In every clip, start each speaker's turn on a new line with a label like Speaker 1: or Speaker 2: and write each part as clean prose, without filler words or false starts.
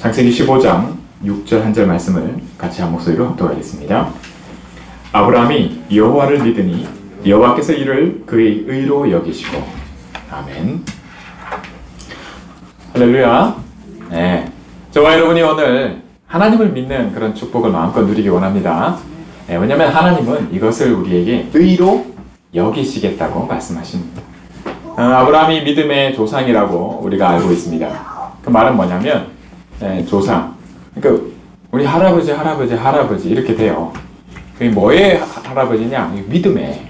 Speaker 1: 창세기 15장 6절 한 절 말씀을 같이 한 목소리로 합독하겠습니다. 아브라함이 여호와를 믿으니 여호와께서 이를 그의 의로 여기시고. 아멘. 할렐루야. 네, 저와 여러분이 오늘 하나님을 믿는 그런 축복을 마음껏 누리기 원합니다. 네, 왜냐하면 하나님은 이것을 우리에게 의로 여기시겠다고 말씀하십니다. 아브라함이 믿음의 조상이라고 우리가 알고 있습니다. 그 말은 뭐냐면 조상, 그러니까 우리 할아버지 이렇게 돼요. 그게 뭐의 할아버지냐? 믿음의.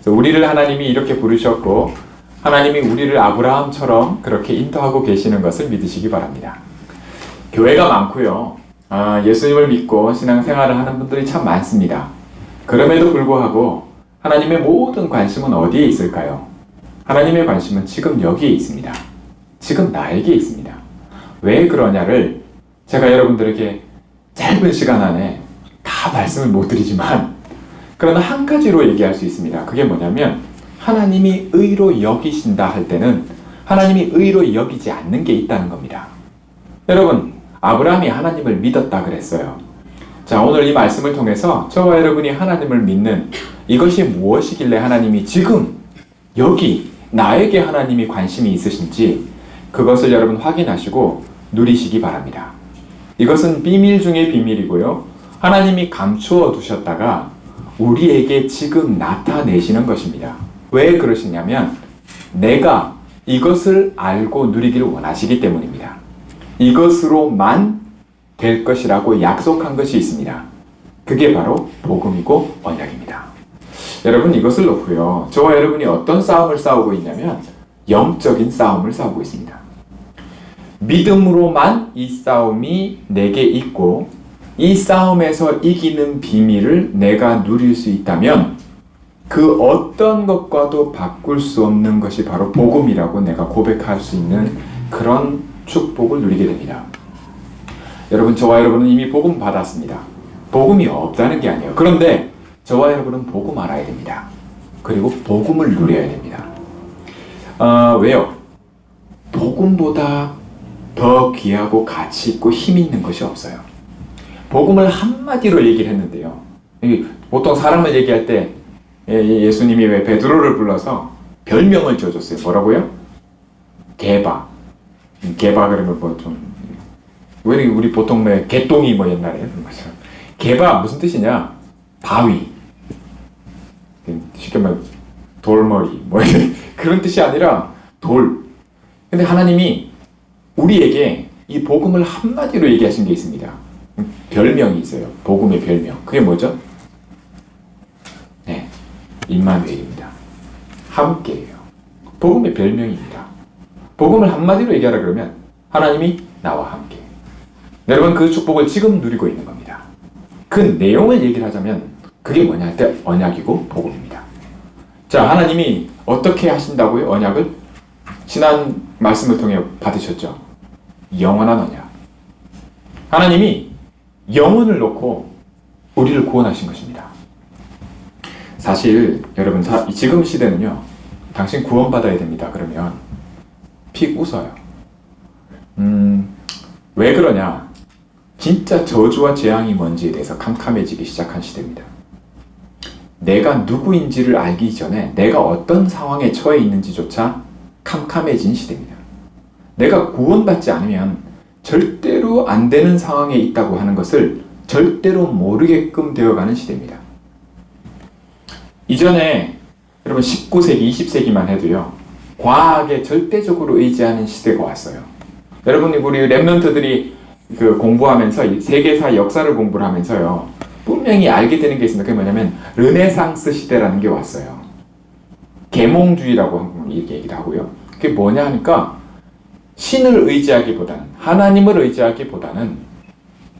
Speaker 1: 우리를 하나님이 이렇게 부르셨고 하나님이 우리를 아브라함처럼 그렇게 인도하고 계시는 것을 믿으시기 바랍니다. 교회가 많고요. 예수님을 믿고 신앙생활을 하는 분들이 참 많습니다. 그럼에도 불구하고 하나님의 모든 관심은 어디에 있을까요? 하나님의 관심은 지금 여기에 있습니다. 지금 나에게 있습니다. 왜 그러냐를 제가 여러분들에게 짧은 시간 안에 다 말씀을 못 드리지만 그러나 한 가지로 얘기할 수 있습니다. 그게 뭐냐면 하나님이 의로 여기신다 할 때는 하나님이 의로 여기지 않는 게 있다는 겁니다. 여러분, 아브라함이 하나님을 믿었다 그랬어요. 자, 오늘 이 말씀을 통해서 저와 여러분이 하나님을 믿는 이것이 무엇이길래 하나님이 지금 여기 나에게 하나님이 관심이 있으신지 그것을 여러분 확인하시고 누리시기 바랍니다. 이것은 비밀 중의 비밀이고요. 하나님이 감추어 두셨다가 우리에게 지금 나타내시는 것입니다. 왜 그러시냐면 내가 이것을 알고 누리기를 원하시기 때문입니다. 이것으로만 될 것이라고 약속한 것이 있습니다. 그게 바로 복음이고 언약입니다. 여러분, 이것을 놓고요. 저와 여러분이 어떤 싸움을 싸우고 있냐면 영적인 싸움을 싸우고 있습니다. 믿음으로만 이 싸움이 내게 있고 이 싸움에서 이기는 비밀을 내가 누릴 수 있다면 그 어떤 것과도 바꿀 수 없는 것이 바로 복음이라고 내가 고백할 수 있는 그런 축복을 누리게 됩니다. 여러분, 저와 여러분은 이미 복음 받았습니다. 복음이 없다는 게 아니에요. 그런데 저와 여러분은 복음 알아야 됩니다. 그리고 복음을 누려야 됩니다. 왜요? 복음보다 더 귀하고 가치 있고 힘 있는 것이 없어요. 복음을 한마디로 얘기를 했는데요. 보통 사람을 얘기할 때 예수님이 왜 베드로를 불러서 별명을 지어줬어요. 뭐라고요? 개바. 개바 그러면 뭐 좀 왜 우리 보통 왜 개똥이 뭐 옛날에 개바 무슨 뜻이냐? 바위. 쉽게 말하면 돌머리 뭐 그런 뜻이 아니라 돌. 근데 하나님이 우리에게 이 복음을 한마디로 얘기하신 게 있습니다. 별명이 있어요. 복음의 별명. 그게 뭐죠? 네, 임마누엘입니다. 함께예요. 복음의 별명입니다. 복음을 한마디로 얘기하라 그러면 하나님이 나와 함께. 여러분, 그 축복을 지금 누리고 있는 겁니다. 그 내용을 얘기를 하자면 그게 뭐냐 할 때 언약이고 복음입니다. 자, 하나님이 어떻게 하신다고요? 언약을? 지난 말씀을 통해 받으셨죠. 영원한 언약. 하나님이 영혼을 놓고 우리를 구원하신 것입니다. 사실 여러분, 지금 시대는요, 당신 구원받아야 됩니다. 그러면 픽 웃어요. 왜 그러냐? 진짜 저주와 재앙이 뭔지에 대해서 캄캄해지기 시작한 시대입니다. 내가 누구인지를 알기 전에 내가 어떤 상황에 처해 있는지조차 캄캄해진 시대입니다. 내가 구원받지 않으면 절대로 안 되는 상황에 있다고 하는 것을 절대로 모르게끔 되어가는 시대입니다. 이전에 여러분 19세기, 20세기만 해도요, 과학에 절대적으로 의지하는 시대가 왔어요. 여러분, 우리 랩런트들이 공부하면서 세계사 역사를 공부를 하면서요, 분명히 알게 되는 게 있습니다. 그게 뭐냐면 르네상스 시대라는 게 왔어요. 계몽주의라고 이렇게 얘기를 하고요. 그게 뭐냐 하니까 신을 의지하기보다는, 하나님을 의지하기보다는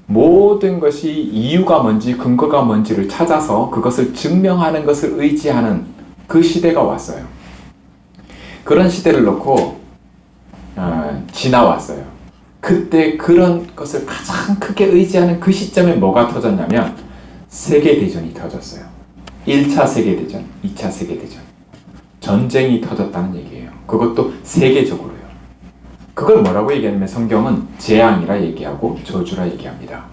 Speaker 1: 모든 것이 이유가 뭔지 근거가 뭔지를 찾아서 그것을 증명하는 것을 의지하는 그 시대가 왔어요. 그런 시대를 놓고 지나왔어요. 그때 그런 것을 가장 크게 의지하는 그 시점에 뭐가 터졌냐면 세계대전이 터졌어요. 1차 세계대전, 2차 세계대전. 전쟁이 터졌다는 얘기예요. 그것도 세계적으로요. 그걸 뭐라고 얘기하냐면 성경은 재앙이라 얘기하고 저주라 얘기합니다.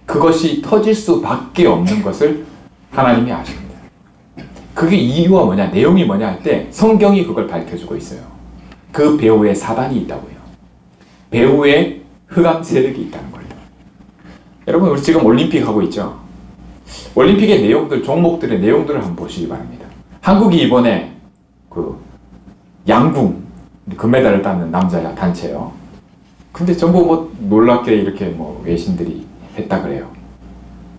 Speaker 1: 그것이 터질 수밖에 없는 것을 하나님이 아십니다. 그게 이유가 뭐냐, 내용이 뭐냐 할 때 성경이 그걸 밝혀주고 있어요. 그 배후에 사단이 있다고요. 배후에 흑암 세력이 있다는 거예요. 여러분, 우리 지금 올림픽 하고 있죠? 올림픽의 내용들, 종목들의 내용들을 한번 보시기 바랍니다. 한국이 이번에 그 양궁 금메달을 따는 남자 단체요. 근데 전부 뭐 놀랍게 이렇게 뭐 외신들이 했다 그래요.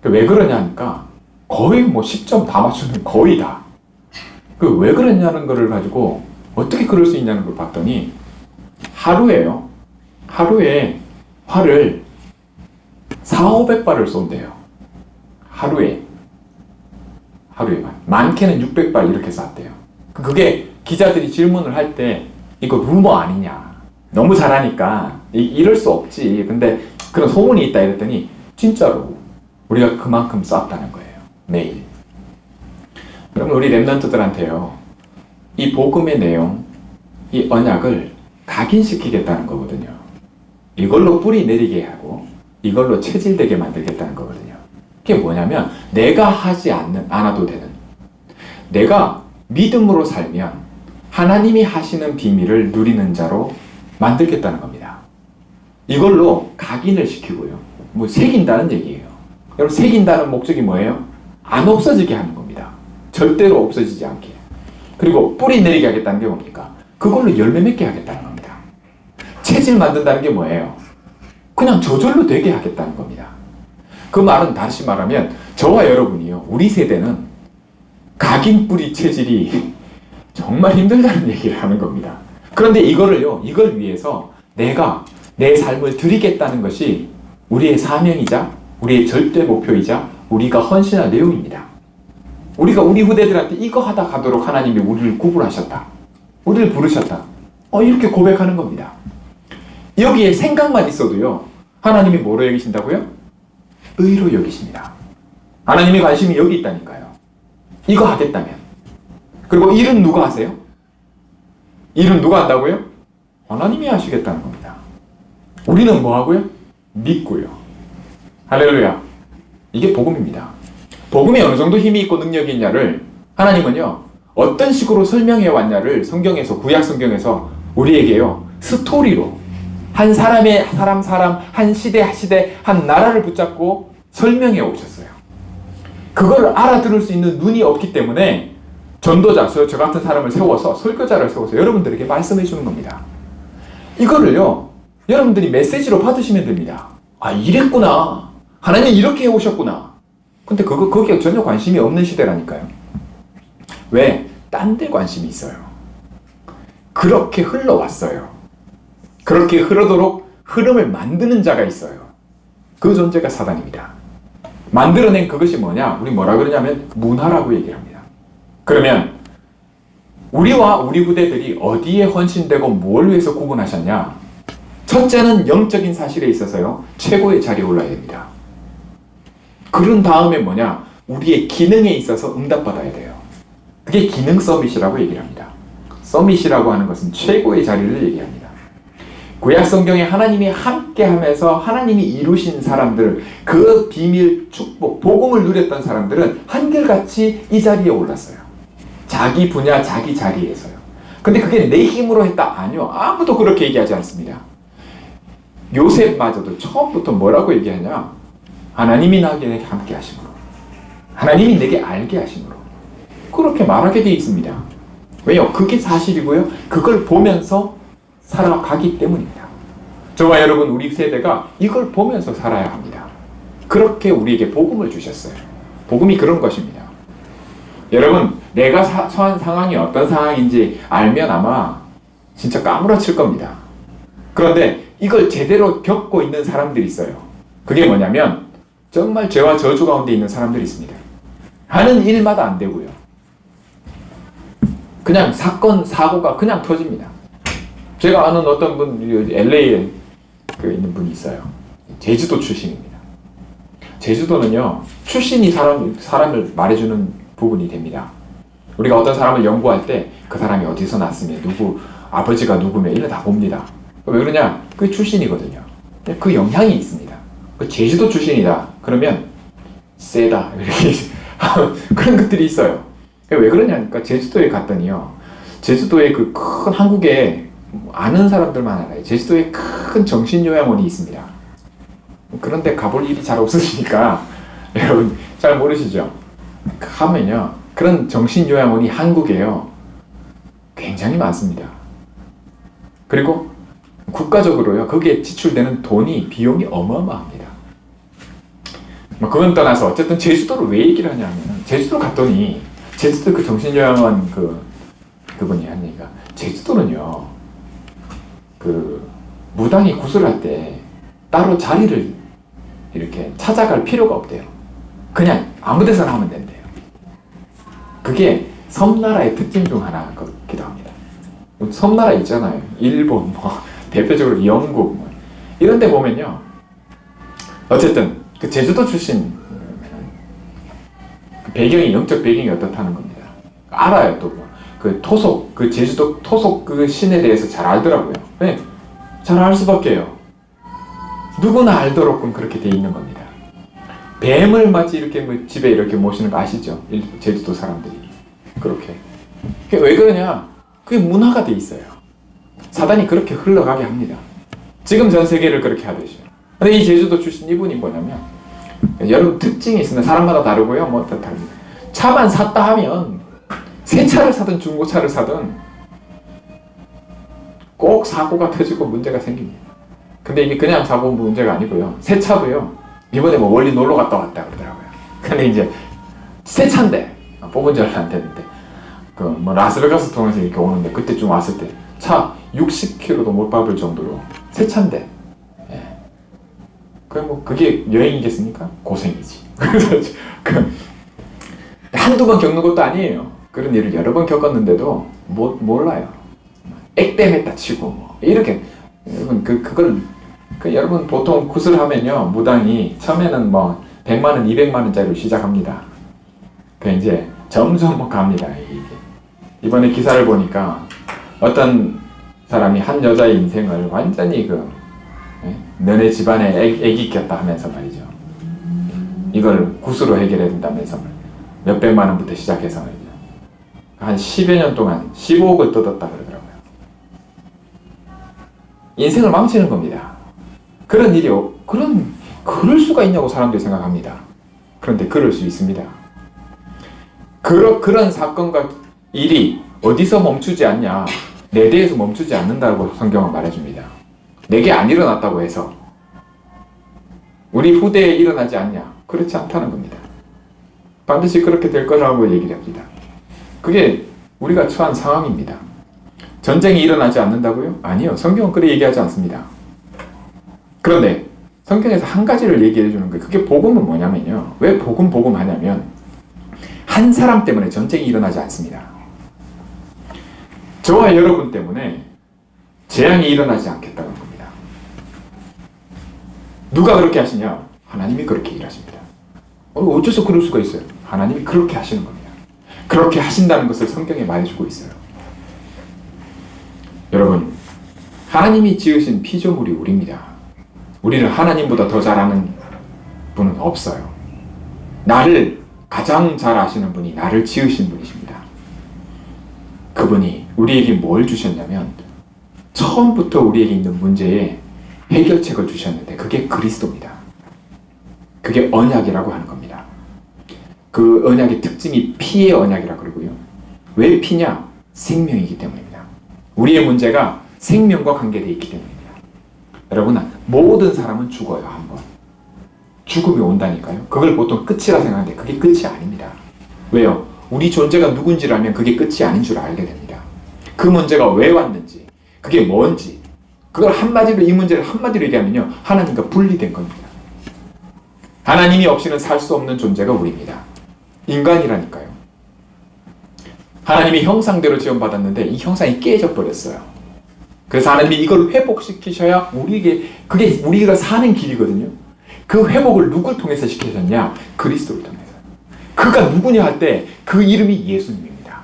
Speaker 1: 왜 그러냐 하니까 거의 뭐 10점 다 맞추는, 거의 다. 그 왜 그러냐는 거를 가지고 어떻게 그럴 수 있냐는 걸 봤더니 하루에요. 하루에 활을 400~500발을 쏜대요. 하루에만. 많게는 600발 이렇게 쐈대요. 그게 기자들이 질문을 할 때 이거 루머 아니냐. 너무 잘하니까 이럴 수 없지. 근데 그런 소문이 있다 이랬더니 진짜로 우리가 그만큼 쐈다는 거예요. 매일. 그러면 우리 랩런트들한테요. 이 복음의 내용, 이 언약을 각인시키겠다는 거거든요. 이걸로 뿌리 내리게 하고 이걸로 체질되게 만들겠다는 거거든요. 그게 뭐냐면 내가 하지 않아도 되는, 내가 믿음으로 살면 하나님이 하시는 비밀을 누리는 자로 만들겠다는 겁니다. 이걸로 각인을 시키고요. 뭐 새긴다는 얘기예요. 여러분, 새긴다는 목적이 뭐예요? 안 없어지게 하는 겁니다. 절대로 없어지지 않게. 그리고 뿌리 내리게 하겠다는 게 뭡니까? 그걸로 열매 맺게 하겠다는 겁니다. 체질 만든다는 게 뭐예요? 그냥 저절로 되게 하겠다는 겁니다. 그 말은 다시 말하면 저와 여러분이요, 우리 세대는 각인 뿌리 체질이 정말 힘들다는 얘기를 하는 겁니다. 그런데 이걸 위해서 내가 내 삶을 드리겠다는 것이 우리의 사명이자 우리의 절대 목표이자 우리가 헌신할 내용입니다. 우리가 우리 후대들한테 이거 하다 가도록 하나님이 우리를 구분하셨다. 우리를 부르셨다. 이렇게 고백하는 겁니다. 여기에 생각만 있어도요, 하나님이 뭐로 여기신다고요? 의로 여기십니다. 하나님의 관심이 여기 있다니까요. 이거 하겠다면. 그리고 일은 누가 하세요? 일은 누가 한다고요? 하나님이 하시겠다는 겁니다. 우리는 뭐 하고요? 믿고요. 할렐루야. 이게 복음입니다. 복음이 어느 정도 힘이 있고 능력이 있냐를 하나님은요, 어떤 식으로 설명해 왔냐를 성경에서, 구약 성경에서 우리에게요, 스토리로 한 사람의 사람, 한 시대, 한 나라를 붙잡고 설명해 오셨어요. 그걸 알아들을 수 있는 눈이 없기 때문에 전도자, 저 같은 사람을 세워서, 설교자를 세워서 여러분들에게 말씀해 주는 겁니다. 이거를요, 여러분들이 메시지로 받으시면 됩니다. 아, 이랬구나. 하나님 이렇게 해오셨구나. 근데 거기에 전혀 관심이 없는 시대라니까요. 왜? 딴 데 관심이 있어요. 그렇게 흘러왔어요. 그렇게 흐르도록 흐름을 만드는 자가 있어요. 그 존재가 사단입니다. 만들어낸 그것이 뭐냐? 우리 뭐라 그러냐면 문화라고 얘기를 합니다. 그러면 우리와 우리 부대들이 어디에 헌신되고 뭘 위해서 구분하셨냐? 첫째는 영적인 사실에 있어서요, 최고의 자리에 올라야 됩니다. 그런 다음에 뭐냐? 우리의 기능에 있어서 응답받아야 돼요. 그게 기능 서밋이라고 얘기를 합니다. 서밋이라고 하는 것은 최고의 자리를 얘기합니다. 구약 성경에 하나님이 함께 하면서 하나님이 이루신 사람들, 그 비밀, 축복, 복음을 누렸던 사람들은 한결같이 이 자리에 올랐어요. 자기 분야, 자기 자리에서요. 근데 그게 내 힘으로 했다? 아니요. 아무도 그렇게 얘기하지 않습니다. 요셉마저도 처음부터 뭐라고 얘기하냐? 하나님이 나에게 함께 하심으로, 하나님이 내게 알게 하심으로, 그렇게 말하게 되어 있습니다. 왜요? 그게 사실이고요. 그걸 보면서 살아가기 때문입니다. 저와 여러분, 우리 세대가 이걸 보면서 살아야 합니다. 그렇게 우리에게 복음을 주셨어요. 복음이 그런 것입니다. 여러분, 내가 처한 상황이 어떤 상황인지 알면 아마 진짜 까무러칠 겁니다. 그런데 이걸 제대로 겪고 있는 사람들이 있어요. 그게 뭐냐면 정말 죄와 저주 가운데 있는 사람들이 있습니다. 하는 일마다 안 되고요. 그냥 사건, 사고가 그냥 터집니다. 제가 아는 어떤 분, LA에 있는 분이 있어요. 제주도 출신입니다. 제주도는요, 출신이 사람을 말해주는 부분이 됩니다. 우리가 어떤 사람을 연구할 때 그 사람이 어디서 났으며 누구, 아버지가 누구며 이런 다 봅니다. 왜 그러냐? 그 출신이거든요. 그 영향이 있습니다. 그 제주도 출신이다. 그러면 세다. 이렇게 그런 것들이 있어요. 왜 그러냐니까 제주도에 갔더니요. 제주도에 그 큰 한국에 아는 사람들만 알아요. 제주도에 큰 정신요양원이 있습니다. 그런데 가볼 일이 잘 없으시니까 여러분 잘 모르시죠? 가면요. 그런 정신요양원이 한국에요. 굉장히 많습니다. 그리고 국가적으로요. 거기에 지출되는 비용이 어마어마합니다. 뭐 그건 떠나서 어쨌든 제주도를 왜 얘기를 하냐면 제주도 갔더니 제주도 그 정신요양원 그분이 한 얘기가 제주도는요. 그 무당이 구슬할 때 따로 자리를 이렇게 찾아갈 필요가 없대요. 그냥 아무 데서나 하면 된대요. 그게 섬나라의 특징 중 하나이기도 합니다. 섬나라 있잖아요. 일본, 대표적으로 영국, 이런 데 보면요. 어쨌든, 그 제주도 출신, 그 배경이, 영적 배경이 어떻다는 겁니다. 알아요, 또. 그 토속, 그 제주도 토속 그 신에 대해서 잘 알더라고요. 왜? 잘 알 수밖에요. 누구나 알도록끔 그렇게 돼 있는 겁니다. 뱀을 마치 이렇게 집에 이렇게 모시는 거 아시죠? 제주도 사람들이. 그렇게. 왜 그러냐? 그게 문화가 돼 있어요. 사단이 그렇게 흘러가게 합니다. 지금 전 세계를 그렇게 하듯이. 근데 이 제주도 출신 이분이 뭐냐면, 여러분 특징이 있습니다. 사람마다 다르고요. 뭐 다릅니다. 차만 샀다 하면, 새 차를 사든 중고차를 사든, 꼭 사고가 터지고 문제가 생깁니다. 근데 이게 그냥 사고 문제가 아니고요. 새 차도요. 이번에 뭐 멀리 놀러 갔다 왔다 그러더라고요. 근데 이제 새 차인데 뽑은 지 얼마 안 됐는데 그 뭐 라스베가스 통해서 이렇게 오는데 그때쯤 왔을 때 차 60km도 못 밟을 정도로 새 차인데 예. 그게 여행이겠습니까? 고생이지. 그래서 한두 번 겪는 것도 아니에요. 그런 일을 여러 번 겪었는데도 몰라요. 액땜했다 치고 뭐 이렇게 여러분 여러분 보통 구슬하면요 무당이 처음에는 뭐 100만원, 200만원짜리로 시작합니다. 이제 점점 뭐 갑니다. 이번에 기사를 보니까 어떤 사람이 한 여자의 인생을 완전히 너네 집안에 애기 꼈다 하면서 말이죠. 이걸 구슬로 해결해야 된다면서 몇백만원부터 시작해서 말이죠. 한 10여 년 동안 15억을 뜯었다 그러더라고요. 인생을 망치는 겁니다. 그런 일이 그럴 수가 있냐고 사람들이 생각합니다. 그런데 그럴 수 있습니다. 그런 사건과 일이 어디서 멈추지 않냐? 내 대에서 멈추지 않는다고 성경은 말해줍니다. 내게 안 일어났다고 해서 우리 후대에 일어나지 않냐? 그렇지 않다는 겁니다. 반드시 그렇게 될 거라고 얘기를 합니다. 그게 우리가 처한 상황입니다. 전쟁이 일어나지 않는다고요? 아니요. 성경은 그렇게 얘기하지 않습니다. 그런데 성경에서 한 가지를 얘기해 주는 거예요. 그게 복음은 뭐냐면요. 왜 복음 하냐면 한 사람 때문에 전쟁이 일어나지 않습니다. 저와 여러분 때문에 재앙이 일어나지 않겠다는 겁니다. 누가 그렇게 하시냐? 하나님이 그렇게 일하십니다. 어째서 그럴 수가 있어요? 하나님이 그렇게 하시는 겁니다. 그렇게 하신다는 것을 성경에 말해주고 있어요. 여러분, 하나님이 지으신 피조물이 우리입니다. 우리를 하나님보다 더 잘 아는 분은 없어요. 나를 가장 잘 아시는 분이 나를 지으신 분이십니다. 그분이 우리에게 뭘 주셨냐면 처음부터 우리에게 있는 문제에 해결책을 주셨는데 그게 그리스도입니다. 그게 언약이라고 하는 겁니다. 그 언약의 특징이 피의 언약이라고 그러고요. 왜 피냐? 생명이기 때문입니다. 우리의 문제가 생명과 관계되어 있기 때문입니다. 여러분, 모든 사람은 죽어요. 한번 죽음이 온다니까요. 그걸 보통 끝이라 생각하는데 그게 끝이 아닙니다. 왜요? 우리 존재가 누군지를 알면 그게 끝이 아닌 줄 알게 됩니다. 그 문제가 왜 왔는지, 그게 뭔지, 그걸 한마디로, 이 문제를 한마디로 얘기하면요, 하나님과 분리된 겁니다. 하나님이 없이는 살 수 없는 존재가 우리입니다. 인간이라니까요. 하나님이 형상대로 지원받았는데 이 형상이 깨져버렸어요. 그래서 하나님이 이걸 회복시키셔야 그게 우리가 사는 길이거든요. 그 회복을 누굴 통해서 시키셨냐? 그리스도를 통해서. 그가 누구냐 할 때 그 이름이 예수님입니다.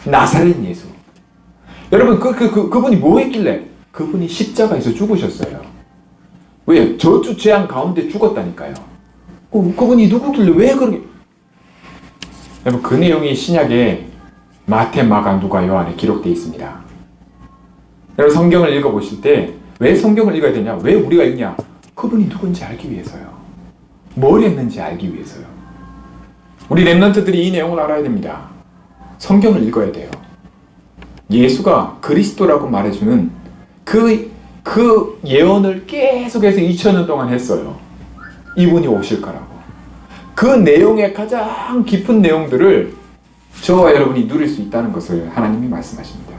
Speaker 1: 나사렛 예수. 여러분, 그분이 뭐 했길래? 그분이 십자가에서 죽으셨어요. 왜? 저주 재앙 가운데 죽었다니까요. 그분이 누구길래 왜 그렇게. 여러분, 그 내용이 신약에 마태, 마가, 누가, 요한에 기록되어 있습니다. 여러분, 성경을 읽어보실 때 왜 성경을 읽어야 되냐? 왜 우리가 읽냐? 그분이 누군지 알기 위해서요. 뭘 했는지 알기 위해서요. 우리 랩런트들이 이 내용을 알아야 됩니다. 성경을 읽어야 돼요. 예수가 그리스도라고 말해주는 그 예언을 계속해서 2000년 동안 했어요. 이분이 오실 거라고. 그 내용의 가장 깊은 내용들을 저와 여러분이 누릴 수 있다는 것을 하나님이 말씀하십니다.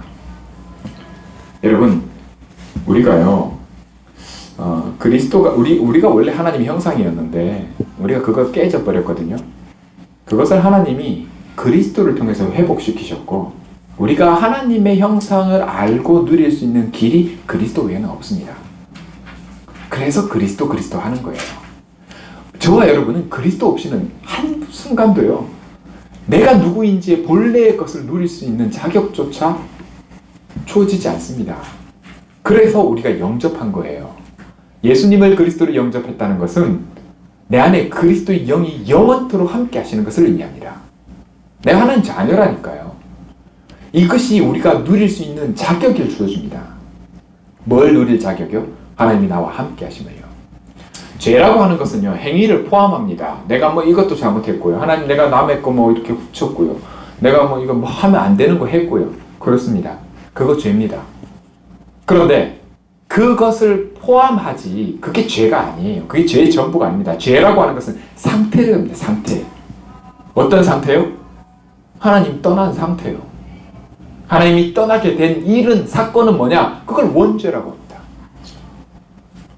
Speaker 1: 여러분, 우리가요, 우리가 원래 하나님의 형상이었는데, 우리가 그거 깨져버렸거든요. 그것을 하나님이 그리스도를 통해서 회복시키셨고, 우리가 하나님의 형상을 알고 누릴 수 있는 길이 그리스도 외에는 없습니다. 그래서 그리스도 하는 거예요. 저와 여러분은 그리스도 없이는 한순간도요, 내가 누구인지의 본래의 것을 누릴 수 있는 자격조차 주어지지 않습니다. 그래서 우리가 영접한 거예요. 예수님을 그리스도로 영접했다는 것은 내 안에 그리스도의 영이 영원토록 함께 하시는 것을 의미합니다. 내가 하나님 자녀라니까요. 이것이 우리가 누릴 수 있는 자격을 주어줍니다. 뭘 누릴 자격이요? 하나님이 나와 함께 하심을요. 죄라고 하는 것은요, 행위를 포함합니다. 내가 뭐 이것도 잘못했고요. 하나님, 내가 남의 거 뭐 이렇게 훔쳤고요. 내가 뭐 이거 뭐 하면 안 되는 거 했고요. 그렇습니다. 그거 죄입니다. 그런데 그것을 포함하지, 그게 죄가 아니에요. 그게 죄의 전부가 아닙니다. 죄라고 하는 것은 상태를 합니다. 상태. 어떤 상태요? 하나님 떠난 상태요. 하나님이 떠나게 된 일은, 사건은 뭐냐? 그걸 원죄라고 합니다.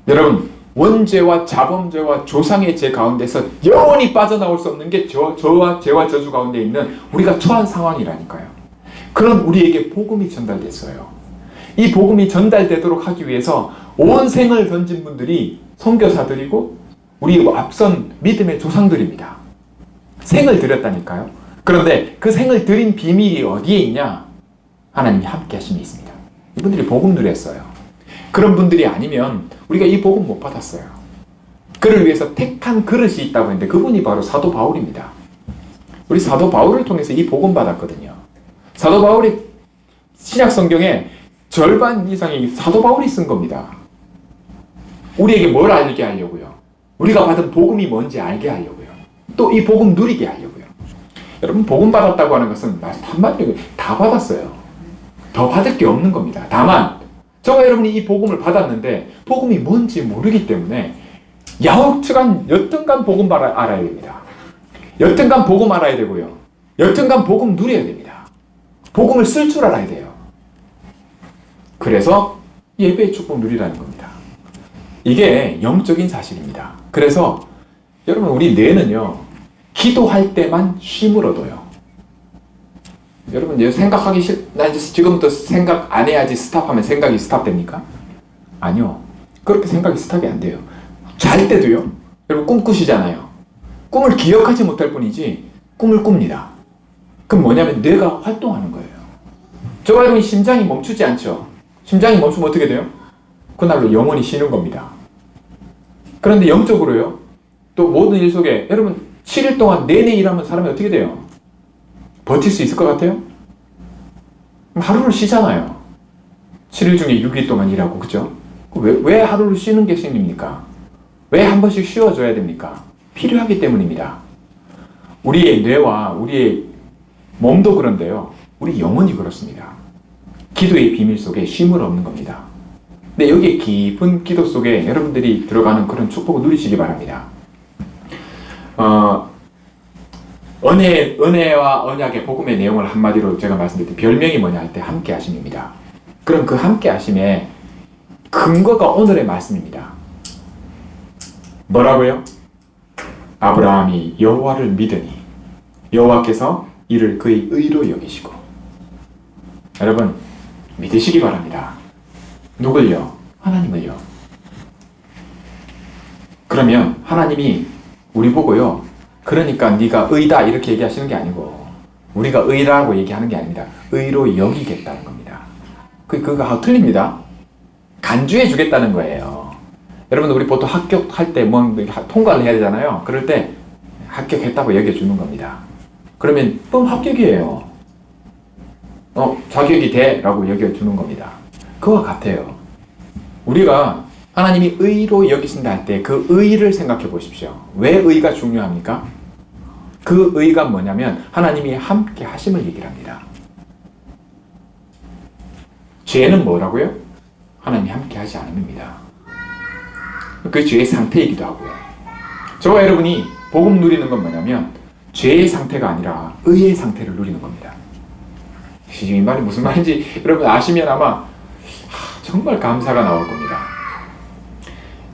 Speaker 1: 여러분, 원죄와 자범죄와 조상의 죄 가운데서 영원히 빠져나올 수 없는 게 죄와 저주 가운데 있는 우리가 처한 상황이라니까요. 그런 우리에게 복음이 전달됐어요. 이 복음이 전달되도록 하기 위해서 온 생을 던진 분들이 선교사들이고 우리 앞선 믿음의 조상들입니다. 생을 드렸다니까요. 그런데 그 생을 드린 비밀이 어디에 있냐? 하나님이 함께 하심이 있습니다. 이분들이 복음 누렸어요. 그런 분들이 아니면 우리가 이 복음 못 받았어요. 그를 위해서 택한 그릇이 있다고 했는데 그분이 바로 사도 바울입니다. 우리 사도 바울을 통해서 이 복음 받았거든요. 사도 바울이 신약 성경에 절반 이상이 사도 바울이 쓴 겁니다. 우리에게 뭘 알게 하려고요? 우리가 받은 복음이 뭔지 알게 하려고요. 또 이 복음 누리게 하려고요. 여러분, 복음 받았다고 하는 것은 한마디로 다 받았어요. 더 받을 게 없는 겁니다. 다만 저와 여러분이 이 복음을 받았는데 복음이 뭔지 모르기 때문에 여튼간 복음 알아야 됩니다. 여튼간 복음 알아야 되고요. 여튼간 복음 누려야 됩니다. 복음을 쓸 줄 알아야 돼요. 그래서 예배의 축복 누리라는 겁니다. 이게 영적인 사실입니다. 그래서 여러분, 우리 뇌는요, 기도할 때만 쉼을 얻어요. 여러분, 이제 생각하기 나 이제 지금부터 생각 안 해야지 스탑하면 생각이 스탑됩니까? 아니요. 그렇게 생각이 스탑이 안 돼요. 잘 때도요, 여러분 꿈 꾸시잖아요. 꿈을 기억하지 못할 뿐이지 꿈을 꿉니다. 그럼 뭐냐면 뇌가 활동하는 거예요. 저와 여러분이 심장이 멈추지 않죠. 심장이 멈추면 어떻게 돼요? 그날로 영원히 쉬는 겁니다. 그런데 영적으로요, 또 모든 일 속에 여러분 7일 동안 내내 일하면 사람이 어떻게 돼요? 버틸 수 있을 것 같아요? 하루를 쉬잖아요. 7일 중에 6일 동안 일하고, 그죠? 왜 하루를 쉬는 게 생깁니까? 왜 한 번씩 쉬어줘야 됩니까? 필요하기 때문입니다. 우리의 뇌와 우리의 몸도 그런데요, 우리 영혼이 그렇습니다. 기도의 비밀 속에 쉼을 얻는 겁니다. 근데 여기에 깊은 기도 속에 여러분들이 들어가는 그런 축복을 누리시기 바랍니다. 은혜와 언약의 복음의 내용을 한마디로 제가 말씀드릴 때 별명이 뭐냐 할 때 함께 하심입니다. 그럼 그 함께 하심의 근거가 오늘의 말씀입니다. 뭐라고요? 아브라함이 여호와를 믿으니 여호와께서 이를 그의 의로 여기시고. 여러분, 믿으시기 바랍니다. 누굴요? 하나님을요. 그러면 하나님이 우리 보고요, 그러니까 네가 의다 이렇게 얘기하시는 게 아니고 우리가 의라고 얘기하는 게 아닙니다. 의로 여기겠다는 겁니다. 그거 틀립니다. 간주해 주겠다는 거예요. 여러분, 우리 보통 합격할 때 뭐 통과를 해야 되잖아요. 그럴 때 합격했다고 여겨주는 겁니다. 그러면 그럼 합격이에요. 자격이 돼 라고 여겨주는 겁니다. 그와 같아요. 우리가 하나님이 의로 여기신다 할 때 그 의를 생각해 보십시오. 왜 의가 중요합니까? 그 의가 뭐냐면 하나님이 함께 하심을 얘기를 합니다. 죄는 뭐라고요? 하나님이 함께 하지 않음입니다. 그 죄의 상태이기도 하고요. 저와 여러분이 복음 누리는 건 뭐냐면 죄의 상태가 아니라 의의 상태를 누리는 겁니다. 이 말이 무슨 말인지 여러분 아시면 아마 정말 감사가 나올 겁니다.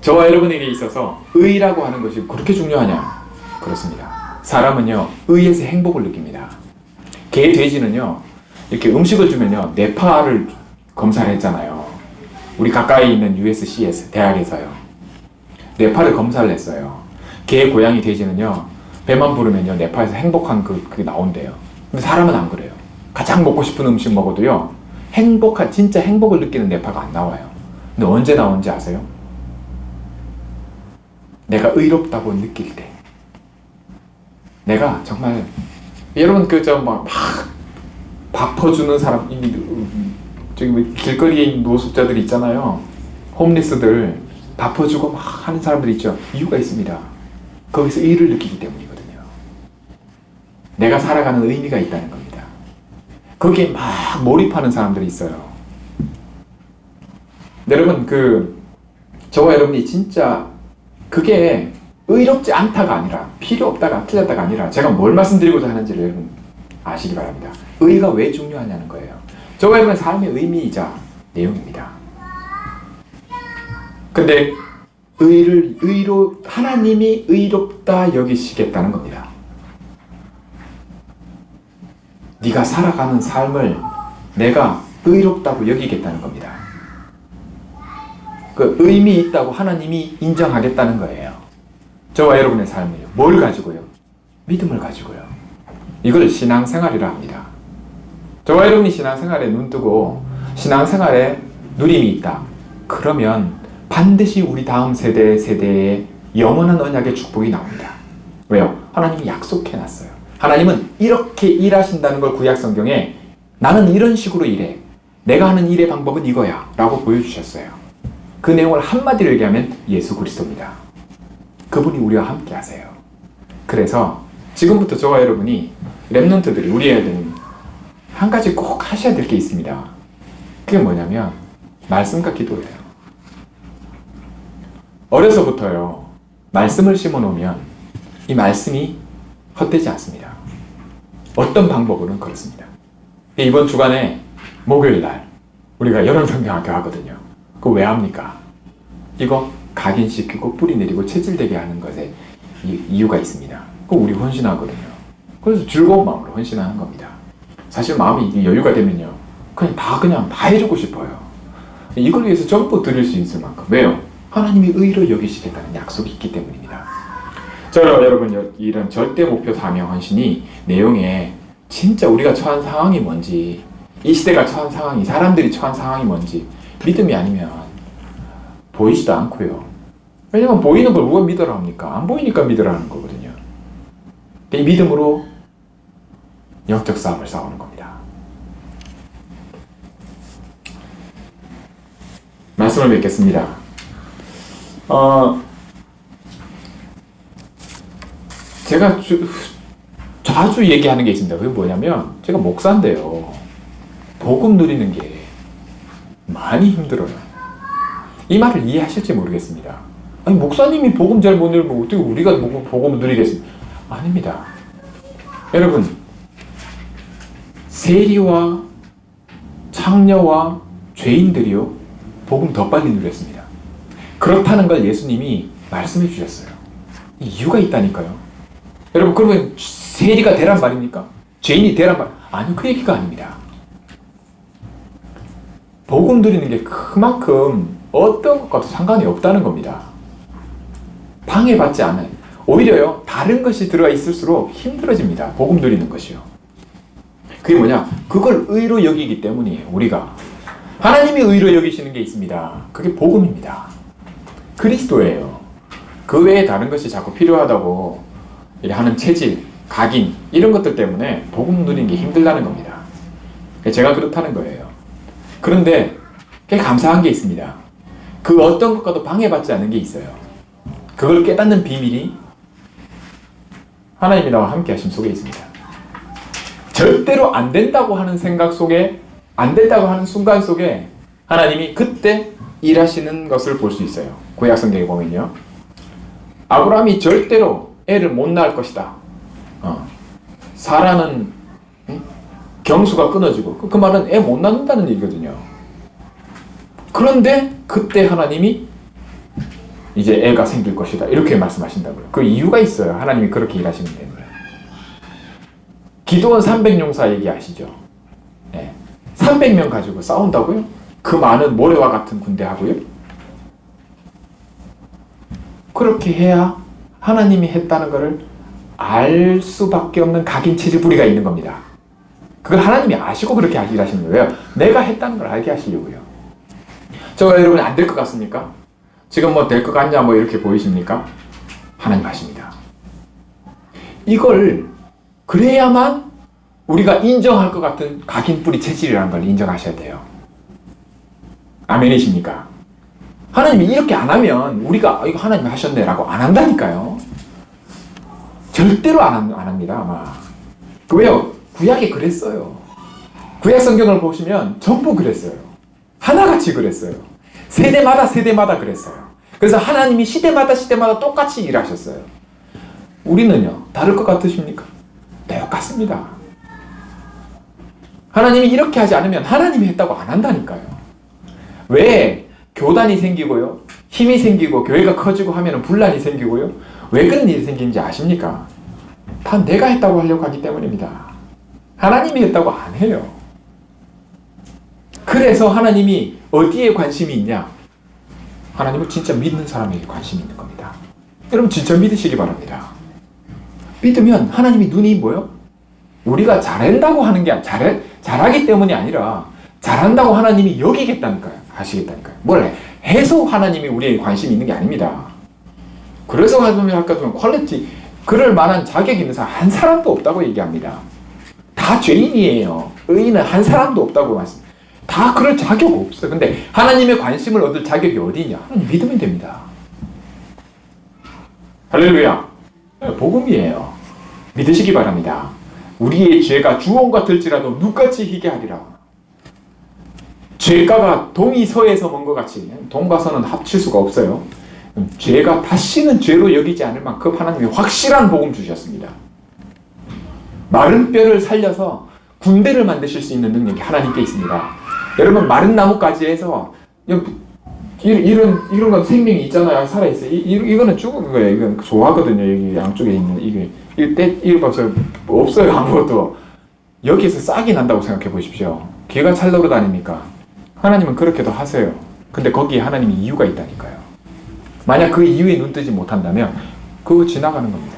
Speaker 1: 저와 여러분에게 있어서 의라고 하는 것이 그렇게 중요하냐? 그렇습니다. 사람은요, 의에서 행복을 느낍니다. 개, 돼지는요, 이렇게 음식을 주면요, 뇌파를 검사를 했잖아요. 우리 가까이 있는 USC에서, 대학에서요. 뇌파를 검사를 했어요. 개, 고양이, 돼지는요, 배만 부르면요, 뇌파에서 행복한 그게 나온대요. 근데 사람은 안 그래요. 가장 먹고 싶은 음식 먹어도요, 진짜 행복을 느끼는 뇌파가 안 나와요. 근데 언제 나오는지 아세요? 내가 의롭다고 느낄 때. 내가 정말, 여러분, 밥 퍼주는 사람, 저기 길거리에 있는 노숙자들 있잖아요. 홈리스들, 밥 퍼주고 막 하는 사람들 있죠. 이유가 있습니다. 거기서 의를 느끼기 때문이거든요. 내가 살아가는 의미가 있다는 겁니다. 거기에 막 몰입하는 사람들이 있어요. 여러분, 저와 여러분이 진짜 그게 의롭지 않다가 아니라, 필요 없다가 틀렸다가 아니라, 제가 뭘 말씀드리고자 하는지를 여러분 아시기 바랍니다. 의가 왜 중요하냐는 거예요. 저와 여러분의 삶의 의미이자 내용입니다. 근데 하나님이 의롭다 여기시겠다는 겁니다. 네가 살아가는 삶을 내가 의롭다고 여기겠다는 겁니다. 그 의미 있다고 하나님이 인정하겠다는 거예요. 저와 여러분의 삶을요. 뭘 가지고요? 믿음을 가지고요. 이걸 신앙생활이라 합니다. 저와 여러분이 신앙생활에 눈뜨고 신앙생활에 누림이 있다. 그러면 반드시 우리 다음 세대에 영원한 언약의 축복이 나옵니다. 왜요? 하나님이 약속해놨어요. 하나님은 이렇게 일하신다는 걸 구약성경에 나는 이런 식으로 일해. 내가 하는 일의 방법은 이거야 라고 보여주셨어요. 그 내용을 한마디로 얘기하면 예수 그리스도입니다. 그분이 우리와 함께 하세요. 그래서 지금부터 저와 여러분이 렘넌트들이 우리 애들은 한 가지 꼭 하셔야 될 게 있습니다. 그게 뭐냐면 말씀과 기도예요. 어려서부터요, 말씀을 심어 놓으면 이 말씀이 헛되지 않습니다. 어떤 방법으로는 그렇습니다. 이번 주간에 목요일날 우리가 여름성경학교 하거든요. 그거 왜 합니까? 이거 각인시키고 뿌리 내리고 체질되게 하는 것에 이유가 있습니다. 그거 우리 헌신하거든요. 그래서 즐거운 마음으로 헌신하는 겁니다. 사실 마음이 여유가 되면요, 그냥 다 해주고 싶어요. 이걸 위해서 전부 드릴 수 있을 만큼. 왜요? 하나님이 의로 여기시겠다는 약속이 있기 때문입니다. 자, 여러분, 이런 절대 목표 사명 헌신이 내용에 진짜 우리가 처한 상황이 뭔지, 이 시대가 처한 상황이, 사람들이 처한 상황이 뭔지 믿음이 아니면 보이지도 않고요. 왜냐면 보이는 걸 누가 믿으라 합니까? 안 보이니까 믿으라는 거거든요. 이 믿음으로 영적 싸움을 싸우는 겁니다. 말씀을 맺겠습니다. 제가 자주 얘기하는 게 있습니다. 그게 뭐냐면, 제가 목사인데요, 복음 누리는 게 많이 힘들어요. 이 말을 이해하실지 모르겠습니다. 아니, 목사님이 복음 잘 못 누리면 어떻게 우리가 복음 누리겠습니까? 아닙니다. 여러분, 세리와 창녀와 죄인들이요, 복음 더 빨리 누렸습니다. 그렇다는 걸 예수님이 말씀해 주셨어요. 이유가 있다니까요. 여러분, 그러면 세리가 되란 말입니까? 죄인이 되란 말? 아니요, 그 얘기가 아닙니다. 복음 드리는 게 그만큼 어떤 것과도 상관이 없다는 겁니다. 방해받지 않아요. 오히려요, 다른 것이 들어가 있을수록 힘들어집니다. 복음 드리는 것이요. 그게 뭐냐? 그걸 의로 여기기 때문이에요. 우리가 하나님이 의로 여기시는 게 있습니다. 그게 복음입니다. 그리스도예요. 그 외에 다른 것이 자꾸 필요하다고 하는 체질, 각인 이런 것들 때문에 복음 누리는 게 힘들다는 겁니다. 제가 그렇다는 거예요. 그런데 꽤 감사한 게 있습니다. 그 어떤 것과도 방해받지 않는 게 있어요. 그걸 깨닫는 비밀이 하나님이 나와 함께 하심 속에 있습니다. 절대로 안 된다고 하는 생각 속에, 안 된다고 하는 순간 속에 하나님이 그때 일하시는 것을 볼 수 있어요. 구약 성경에 보면요. 아브라함이 절대로 애를 못 낳을 것이다. 사라는 경수가 끊어지고 그 말은 애 못 낳는다는 얘기거든요. 그런데 그때 하나님이 이제 애가 생길 것이다 이렇게 말씀하신다고요. 그 이유가 있어요. 하나님이 그렇게 일하시는 때문에. 기도원 300용사 얘기 아시죠? 네. 300명 가지고 싸운다고요? 그 많은 모래와 같은 군대하고요? 그렇게 해야 하나님이 했다는 것을 알 수밖에 없는 각인 체질 부리가 있는 겁니다. 그걸 하나님이 아시고 그렇게 일하시는 거예요. 내가 했다는 걸 알게 하시려고요. 저가 여러분이 안 될 것 같습니까? 지금 뭐 될 것 같냐 뭐 이렇게 보이십니까? 하나님 아십니다. 이걸 그래야만 우리가 인정할 것 같은 각인 뿌리 체질이라는 걸 인정하셔야 돼요. 아멘이십니까? 하나님이 이렇게 안 하면 우리가 이거 하나님이 하셨네 라고 안 한다니까요. 절대로 안 합니다. 아마. 왜요? 구약이 그랬어요. 구약 성경을 보시면 전부 그랬어요. 하나같이 그랬어요. 세대마다 그랬어요. 그래서 하나님이 시대마다 똑같이 일하셨어요. 우리는요, 다를 것 같으십니까? 똑같습니다. 하나님이 이렇게 하지 않으면 하나님이 했다고 안 한다니까요. 왜 교단이 생기고요, 힘이 생기고 교회가 커지고 하면 분란이 생기고요, 왜 그런 일이 생기는지 아십니까? 다 내가 했다고 하려고 하기 때문입니다. 하나님이 했다고 안 해요. 그래서 하나님이 어디에 관심이 있냐? 하나님을 진짜 믿는 사람에게 관심이 있는 겁니다. 여러분 진짜 믿으시기 바랍니다. 믿으면 하나님이 눈이 뭐요? 우리가 잘한다고 하는 게 잘하기 때문이 아니라 잘한다고 하나님이 여기겠다니까요. 하시겠다니까요. 뭘 해서 하나님이 우리에게 관심이 있는 게 아닙니다. 그래서 하나님이 아까 좀 퀄리티 그럴 만한 자격이 있는 사람 한 사람도 없다고 얘기합니다. 다 죄인이에요. 의인은 한 사람도 없다고 말씀합니다. 다 그럴 자격 없어요. 근데 하나님의 관심을 얻을 자격이 어디냐? 하나님 믿으면 됩니다. 할렐루야. 복음이에요. 믿으시기 바랍니다. 우리의 죄가 주홍 같을지라도 눈같이 희게 하리라. 죄가가 동이 서에서 먼 것 같이 동과 서는 합칠 수가 없어요. 죄가 다시는 죄로 여기지 않을 만큼 하나님이 확실한 복음 주셨습니다. 마른 뼈를 살려서 군대를 만드실 수 있는 능력이 하나님께 있습니다. 여러분 마른 나무가지에서 이런 건 생명이 있잖아요. 살아있어요. 이거는 죽은 거예요. 이건 좋아하거든요. 여기 양쪽에 있는 이거 봐서 없어요. 아무것도. 여기에서 싹이 난다고 생각해 보십시오. 개가 찰러로 다니니까 하나님은 그렇게도 하세요. 근데 거기에 하나님이 이유가 있다니까요. 만약 그 이유에 눈뜨지 못한다면 그거 지나가는 겁니다.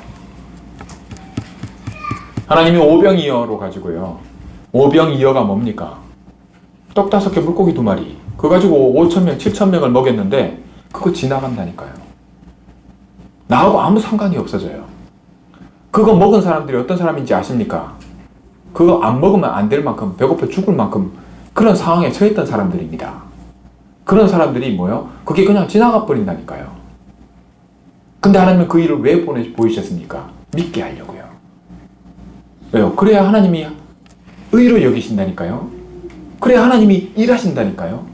Speaker 1: 하나님이 오병이어로 가지고요. 오병이어가 뭡니까? 떡 5개 물고기 2마리 그거 가지고 5,000명 7,000명을 먹였는데 그거 지나간다니까요. 나하고 아무 상관이 없어져요. 그거 먹은 사람들이 어떤 사람인지 아십니까? 그거 안 먹으면 안 될 만큼 배고파 죽을 만큼 그런 상황에 처했던 사람들입니다. 그런 사람들이 뭐요? 그게 그냥 지나가 버린다니까요. 근데 하나님은 그 일을 왜 보이셨습니까? 믿게 하려고요. 왜요? 그래야 하나님이 의로 여기신다니까요. 그래야 하나님이 일하신다니까요.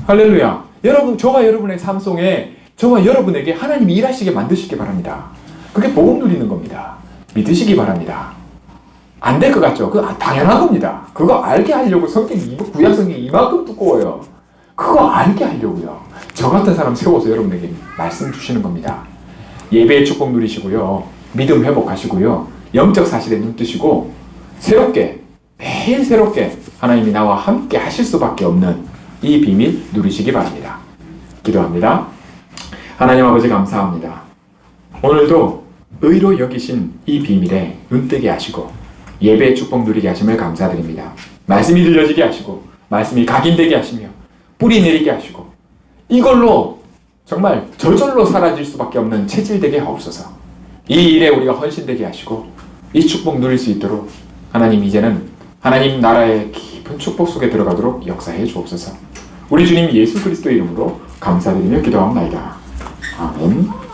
Speaker 1: 할렐루야. 여러분, 저와 여러분의 삶 속에 저와 여러분에게 하나님이 일하시게 만드시기 바랍니다. 그게 복음 누리는 겁니다. 믿으시기 바랍니다. 안 될 것 같죠? 그거 당연한 겁니다. 그거 알게 하려고 구약 성경이 이만큼 두꺼워요. 그거 알게 하려고요. 저 같은 사람 세워서 여러분에게 말씀 주시는 겁니다. 예배의 축복 누리시고요. 믿음 회복하시고요. 영적 사실에 눈 뜨시고 새롭게 매일 새롭게 하나님이 나와 함께 하실 수밖에 없는 이 비밀 누리시기 바랍니다. 기도합니다. 하나님 아버지 감사합니다. 오늘도 의로 여기신 이 비밀에 눈뜨게 하시고 예배의 축복 누리게 하심을 감사드립니다. 말씀이 들려지게 하시고 말씀이 각인되게 하시며 뿌리 내리게 하시고 이걸로 정말 저절로 사라질 수밖에 없는 체질되게 하옵소서. 이 일에 우리가 헌신되게 하시고 이 축복 누릴 수 있도록 하나님 이제는 하나님 나라의 깊은 축복 속에 들어가도록 역사해 주옵소서. 우리 주님 예수 그리스도의 이름으로 감사드리며 기도합니다. 아멘.